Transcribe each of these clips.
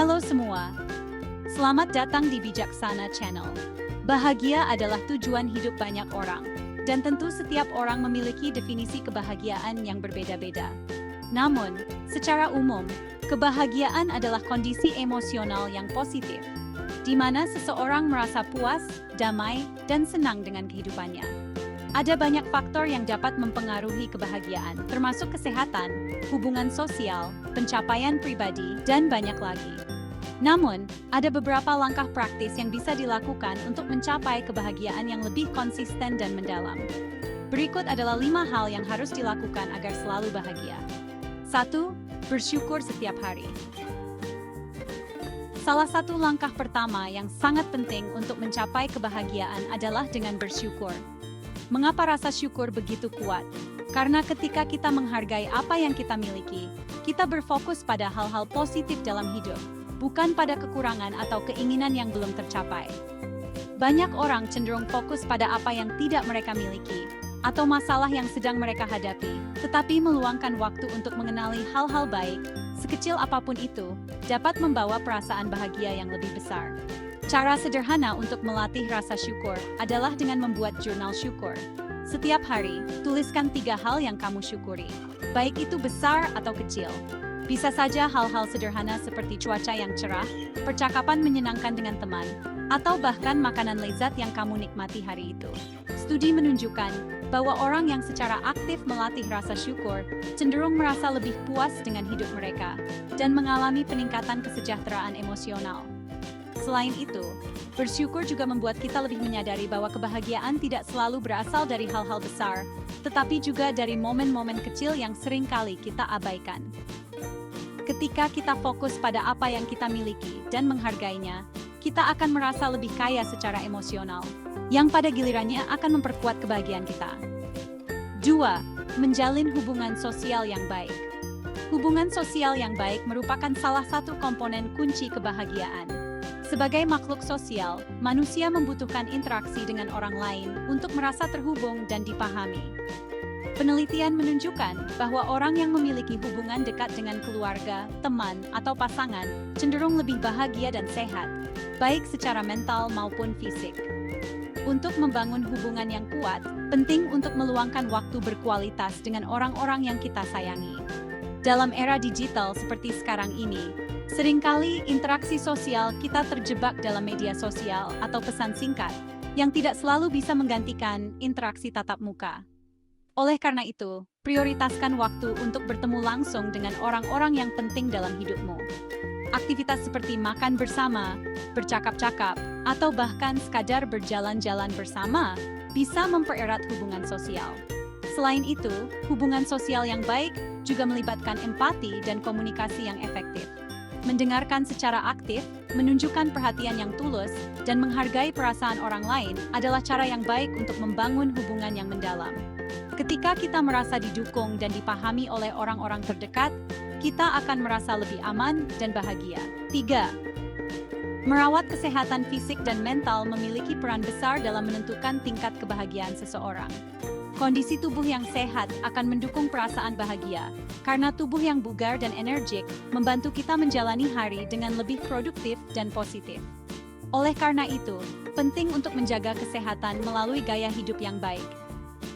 Halo semua, selamat datang di Bijaksana Channel. Bahagia adalah tujuan hidup banyak orang, dan tentu setiap orang memiliki definisi kebahagiaan yang berbeda-beda. Namun, secara umum, kebahagiaan adalah kondisi emosional yang positif, di mana seseorang merasa puas, damai, dan senang dengan kehidupannya. Ada banyak faktor yang dapat mempengaruhi kebahagiaan, termasuk kesehatan, hubungan sosial, pencapaian pribadi, dan banyak lagi. Namun, ada beberapa langkah praktis yang bisa dilakukan untuk mencapai kebahagiaan yang lebih konsisten dan mendalam. Berikut adalah 5 hal yang harus dilakukan agar selalu bahagia. 1. Bersyukur setiap hari. Salah satu langkah pertama yang sangat penting untuk mencapai kebahagiaan adalah dengan bersyukur. Mengapa rasa syukur begitu kuat? Karena ketika kita menghargai apa yang kita miliki, kita berfokus pada hal-hal positif dalam hidup, bukan pada kekurangan atau keinginan yang belum tercapai. Banyak orang cenderung fokus pada apa yang tidak mereka miliki, atau masalah yang sedang mereka hadapi, tetapi meluangkan waktu untuk mengenali hal-hal baik, sekecil apapun itu, dapat membawa perasaan bahagia yang lebih besar. Cara sederhana untuk melatih rasa syukur adalah dengan membuat jurnal syukur. Setiap hari, tuliskan 3 hal yang kamu syukuri, baik itu besar atau kecil. Bisa saja hal-hal sederhana seperti cuaca yang cerah, percakapan menyenangkan dengan teman, atau bahkan makanan lezat yang kamu nikmati hari itu. Studi menunjukkan bahwa orang yang secara aktif melatih rasa syukur cenderung merasa lebih puas dengan hidup mereka dan mengalami peningkatan kesejahteraan emosional. Selain itu, bersyukur juga membuat kita lebih menyadari bahwa kebahagiaan tidak selalu berasal dari hal-hal besar, tetapi juga dari momen-momen kecil yang sering kali kita abaikan. Ketika kita fokus pada apa yang kita miliki dan menghargainya, kita akan merasa lebih kaya secara emosional, yang pada gilirannya akan memperkuat kebahagiaan kita. 2. Menjalin hubungan sosial yang baik. Hubungan sosial yang baik merupakan salah satu komponen kunci kebahagiaan. Sebagai makhluk sosial, manusia membutuhkan interaksi dengan orang lain untuk merasa terhubung dan dipahami. Penelitian menunjukkan bahwa orang yang memiliki hubungan dekat dengan keluarga, teman, atau pasangan cenderung lebih bahagia dan sehat, baik secara mental maupun fisik. Untuk membangun hubungan yang kuat, penting untuk meluangkan waktu berkualitas dengan orang-orang yang kita sayangi. Dalam era digital seperti sekarang ini, seringkali interaksi sosial kita terjebak dalam media sosial atau pesan singkat yang tidak selalu bisa menggantikan interaksi tatap muka. Oleh karena itu, prioritaskan waktu untuk bertemu langsung dengan orang-orang yang penting dalam hidupmu. Aktivitas seperti makan bersama, bercakap-cakap, atau bahkan sekadar berjalan-jalan bersama bisa mempererat hubungan sosial. Selain itu, hubungan sosial yang baik juga melibatkan empati dan komunikasi yang efektif. Mendengarkan secara aktif, menunjukkan perhatian yang tulus, dan menghargai perasaan orang lain adalah cara yang baik untuk membangun hubungan yang mendalam. Ketika kita merasa didukung dan dipahami oleh orang-orang terdekat, kita akan merasa lebih aman dan bahagia. 3. Merawat kesehatan fisik dan mental memiliki peran besar dalam menentukan tingkat kebahagiaan seseorang. Kondisi tubuh yang sehat akan mendukung perasaan bahagia, karena tubuh yang bugar dan energik membantu kita menjalani hari dengan lebih produktif dan positif. Oleh karena itu, penting untuk menjaga kesehatan melalui gaya hidup yang baik.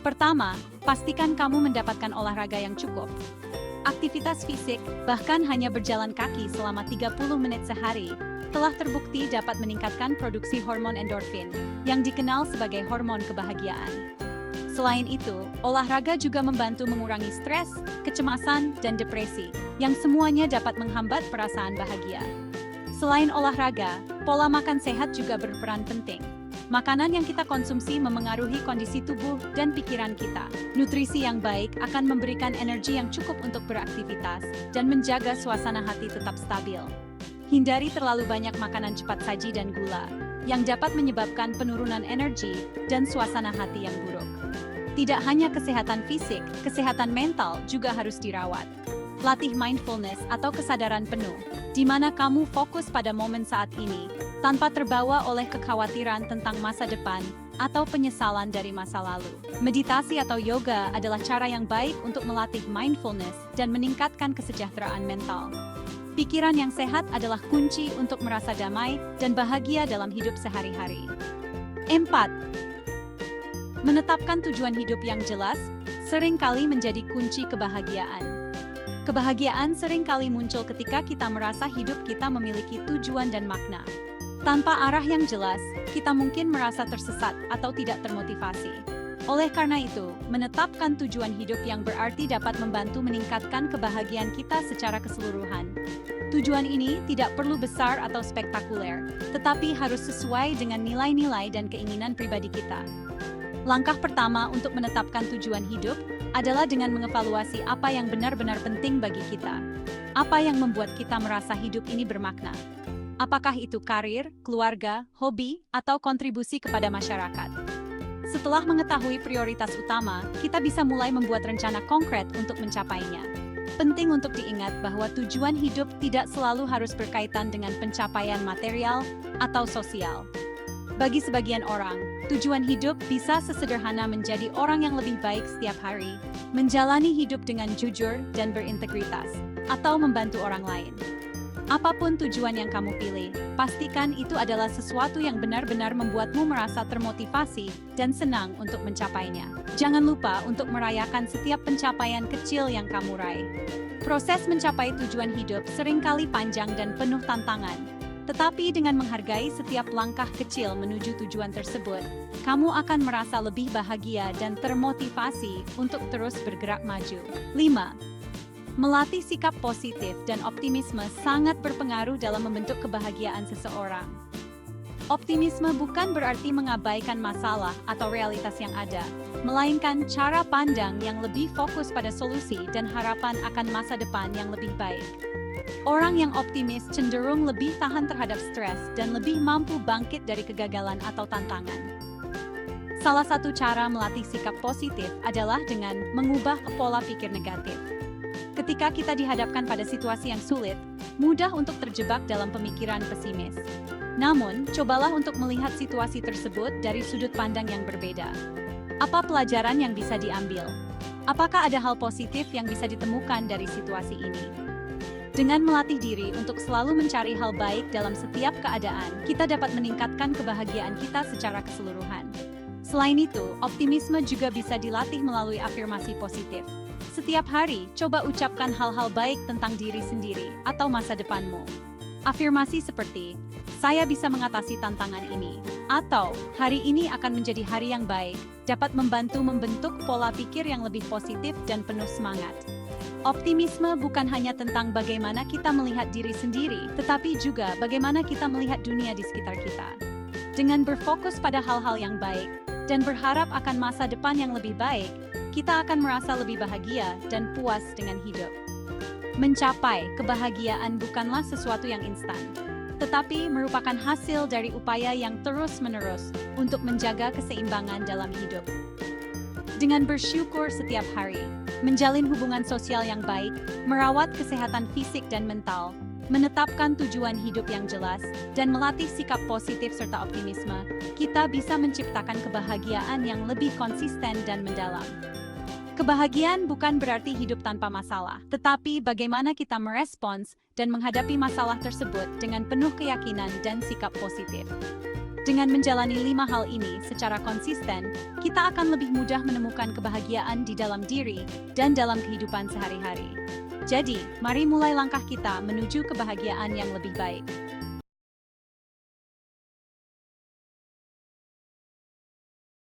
Pertama, pastikan kamu mendapatkan olahraga yang cukup. Aktivitas fisik, bahkan hanya berjalan kaki selama 30 menit sehari, telah terbukti dapat meningkatkan produksi hormon endorfin, yang dikenal sebagai hormon kebahagiaan. Selain itu, olahraga juga membantu mengurangi stres, kecemasan, dan depresi, yang semuanya dapat menghambat perasaan bahagia. Selain olahraga, pola makan sehat juga berperan penting. Makanan yang kita konsumsi memengaruhi kondisi tubuh dan pikiran kita. Nutrisi yang baik akan memberikan energi yang cukup untuk beraktivitas dan menjaga suasana hati tetap stabil. Hindari terlalu banyak makanan cepat saji dan gula, yang dapat menyebabkan penurunan energi dan suasana hati yang buruk. Tidak hanya kesehatan fisik, kesehatan mental juga harus dirawat. Latih mindfulness atau kesadaran penuh, di mana kamu fokus pada momen saat ini, tanpa terbawa oleh kekhawatiran tentang masa depan atau penyesalan dari masa lalu. Meditasi atau yoga adalah cara yang baik untuk melatih mindfulness dan meningkatkan kesejahteraan mental. Pikiran yang sehat adalah kunci untuk merasa damai dan bahagia dalam hidup sehari-hari. 4. Menetapkan tujuan hidup yang jelas seringkali menjadi kunci kebahagiaan. Kebahagiaan seringkali muncul ketika kita merasa hidup kita memiliki tujuan dan makna. Tanpa arah yang jelas, kita mungkin merasa tersesat atau tidak termotivasi. Oleh karena itu, menetapkan tujuan hidup yang berarti dapat membantu meningkatkan kebahagiaan kita secara keseluruhan. Tujuan ini tidak perlu besar atau spektakuler, tetapi harus sesuai dengan nilai-nilai dan keinginan pribadi kita. Langkah pertama untuk menetapkan tujuan hidup adalah dengan mengevaluasi apa yang benar-benar penting bagi kita. Apa yang membuat kita merasa hidup ini bermakna? Apakah itu karir, keluarga, hobi, atau kontribusi kepada masyarakat? Setelah mengetahui prioritas utama, kita bisa mulai membuat rencana konkret untuk mencapainya. Penting untuk diingat bahwa tujuan hidup tidak selalu harus berkaitan dengan pencapaian material atau sosial. Bagi sebagian orang, tujuan hidup bisa sesederhana menjadi orang yang lebih baik setiap hari, menjalani hidup dengan jujur dan berintegritas, atau membantu orang lain. Apapun tujuan yang kamu pilih, pastikan itu adalah sesuatu yang benar-benar membuatmu merasa termotivasi dan senang untuk mencapainya. Jangan lupa untuk merayakan setiap pencapaian kecil yang kamu raih. Proses mencapai tujuan hidup seringkali panjang dan penuh tantangan. Tetapi dengan menghargai setiap langkah kecil menuju tujuan tersebut, kamu akan merasa lebih bahagia dan termotivasi untuk terus bergerak maju. 5. Melatih sikap positif dan optimisme sangat berpengaruh dalam membentuk kebahagiaan seseorang. Optimisme bukan berarti mengabaikan masalah atau realitas yang ada, melainkan cara pandang yang lebih fokus pada solusi dan harapan akan masa depan yang lebih baik. Orang yang optimis cenderung lebih tahan terhadap stres dan lebih mampu bangkit dari kegagalan atau tantangan. Salah satu cara melatih sikap positif adalah dengan mengubah pola pikir negatif. Ketika kita dihadapkan pada situasi yang sulit, mudah untuk terjebak dalam pemikiran pesimis. Namun, cobalah untuk melihat situasi tersebut dari sudut pandang yang berbeda. Apa pelajaran yang bisa diambil? Apakah ada hal positif yang bisa ditemukan dari situasi ini? Dengan melatih diri untuk selalu mencari hal baik dalam setiap keadaan, kita dapat meningkatkan kebahagiaan kita secara keseluruhan. Selain itu, optimisme juga bisa dilatih melalui afirmasi positif. Setiap hari, coba ucapkan hal-hal baik tentang diri sendiri atau masa depanmu. Afirmasi seperti, saya bisa mengatasi tantangan ini, atau hari ini akan menjadi hari yang baik, dapat membantu membentuk pola pikir yang lebih positif dan penuh semangat. Optimisme bukan hanya tentang bagaimana kita melihat diri sendiri, tetapi juga bagaimana kita melihat dunia di sekitar kita. Dengan berfokus pada hal-hal yang baik, dan berharap akan masa depan yang lebih baik, kita akan merasa lebih bahagia dan puas dengan hidup. Mencapai kebahagiaan bukanlah sesuatu yang instan, tetapi merupakan hasil dari upaya yang terus-menerus untuk menjaga keseimbangan dalam hidup. Dengan bersyukur setiap hari, menjalin hubungan sosial yang baik, merawat kesehatan fisik dan mental, menetapkan tujuan hidup yang jelas, dan melatih sikap positif serta optimisme, kita bisa menciptakan kebahagiaan yang lebih konsisten dan mendalam. Kebahagiaan bukan berarti hidup tanpa masalah, tetapi bagaimana kita merespons dan menghadapi masalah tersebut dengan penuh keyakinan dan sikap positif. Dengan menjalani 5 hal ini secara konsisten, kita akan lebih mudah menemukan kebahagiaan di dalam diri dan dalam kehidupan sehari-hari. Jadi, mari mulai langkah kita menuju kebahagiaan yang lebih baik.